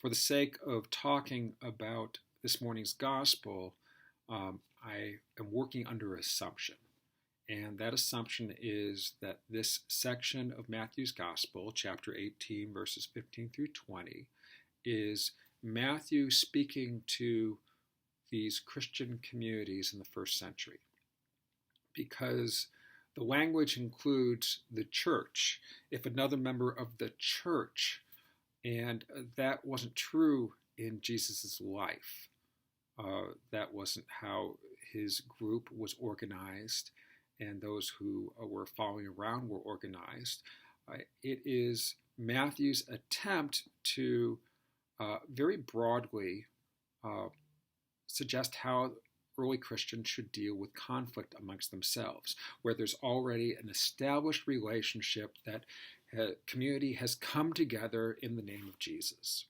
For the sake of talking about this morning's gospel, I am working under assumption. And that assumption is that this section of Matthew's gospel, chapter 18, verses 15 through 20, is Matthew speaking to these Christian communities in the first century. Because the language includes the church. If another member of the church, and that wasn't true in Jesus' life. That wasn't how his group was organized, and those who were following around were organized. It is Matthew's attempt to very broadly suggest how early Christians should deal with conflict amongst themselves, where there's already an established relationship that community has come together in the name of Jesus.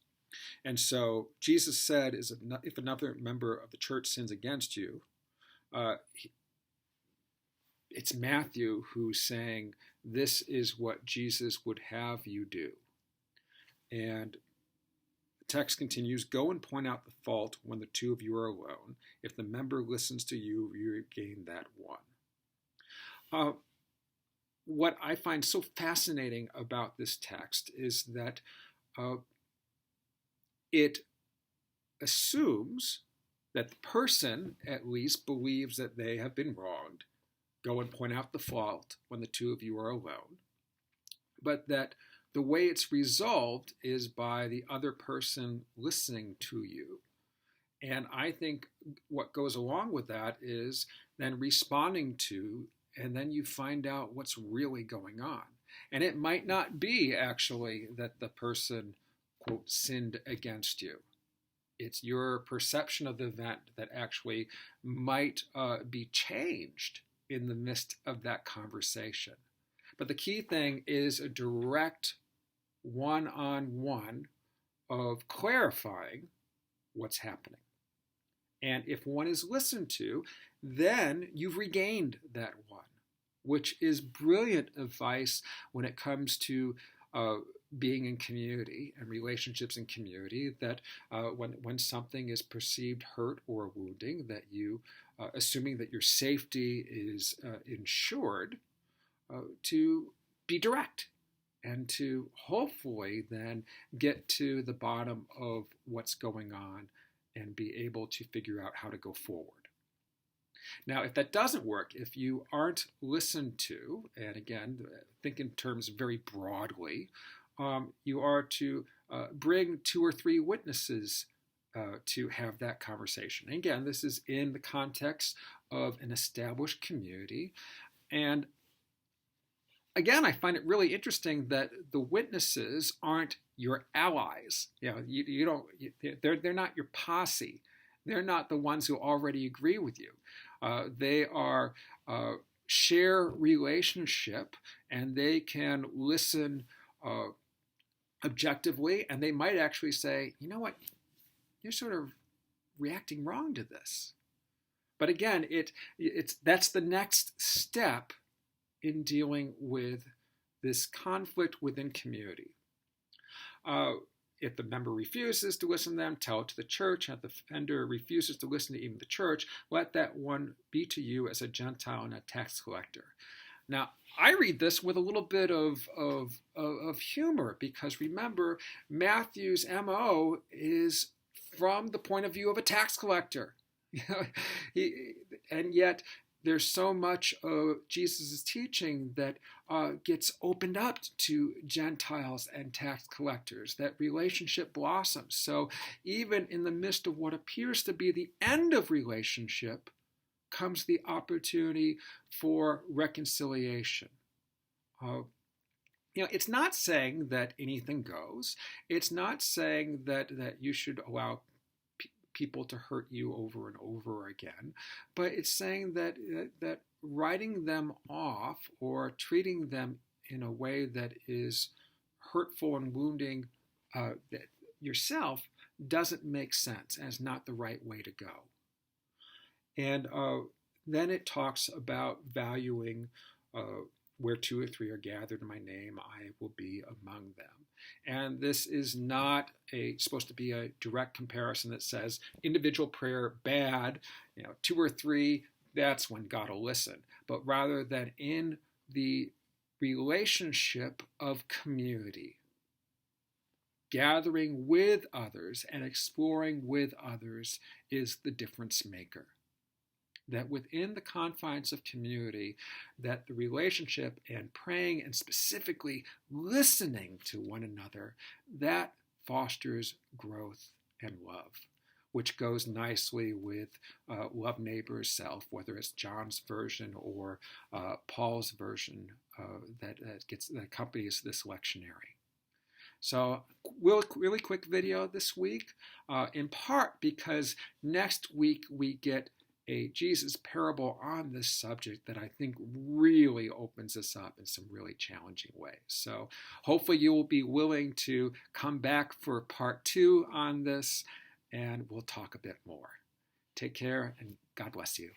And so Jesus said, if another member of the church sins against you, it's Matthew who's saying, this is what Jesus would have you do. And the text continues, go and point out the fault when the two of you are alone. If the member listens to you, you gain that one. What I find so fascinating about this text is that it assumes that the person at least believes that they have been wronged. Go and point out the fault when the two of you are alone. But that the way it's resolved is by the other person listening to you. And I think what goes along with that is then responding to, and then you find out what's really going on. And it might not be actually that the person, quote, sinned against you. It's your perception of the event that actually might be changed in the midst of that conversation. But the key thing is a direct one-on-one of clarifying what's happening. And if one is listened to, then you've regained that one, which is brilliant advice when it comes to being in community and relationships in community, that when something is perceived hurt or wounding, that you, assuming that your safety is ensured, to be direct and to hopefully then get to the bottom of what's going on and be able to figure out how to go forward. Now, if that doesn't work, if you aren't listened to, and again, think in terms very broadly, you are to bring 2 or 3 witnesses to have that conversation. And again, this is in the context of an established community. And again, I find it really interesting that the witnesses aren't your allies. They're not your posse. They're not the ones who already agree with you. They are share relationship, and they can listen objectively, and they might actually say, you know what, you're sort of reacting wrong to this. But again, that's the next step in dealing with this conflict within community. If the member refuses to listen to them, tell it to the church. If the offender refuses to listen to even the church, let that one be to you as a Gentile and a tax collector. Now, I read this with a little bit of humor, because remember, Matthew's MO is from the point of view of a tax collector. And yet, there's so much of Jesus' teaching that gets opened up to Gentiles and tax collectors. That relationship blossoms. So even in the midst of what appears to be the end of relationship comes the opportunity for reconciliation. It's not saying that anything goes. It's not saying that you should allow people to hurt you over and over again, but it's saying that writing them off or treating them in a way that is hurtful and wounding yourself doesn't make sense and is not the right way to go. And then it talks about valuing where two or three are gathered in my name, I will be among them. And this is not supposed to be a direct comparison that says individual prayer bad, two or three, that's when God will listen. But rather that in the relationship of community, gathering with others and exploring with others is the difference maker. That within the confines of community, that the relationship and praying and specifically listening to one another, that fosters growth and love, which goes nicely with love neighbor as self, whether it's John's version or Paul's version that accompanies this lectionary. So really quick video this week, in part because next week we get a Jesus parable on this subject that I think really opens us up in some really challenging ways. So hopefully you will be willing to come back for part 2 on this, and we'll talk a bit more. Take care, and God bless you.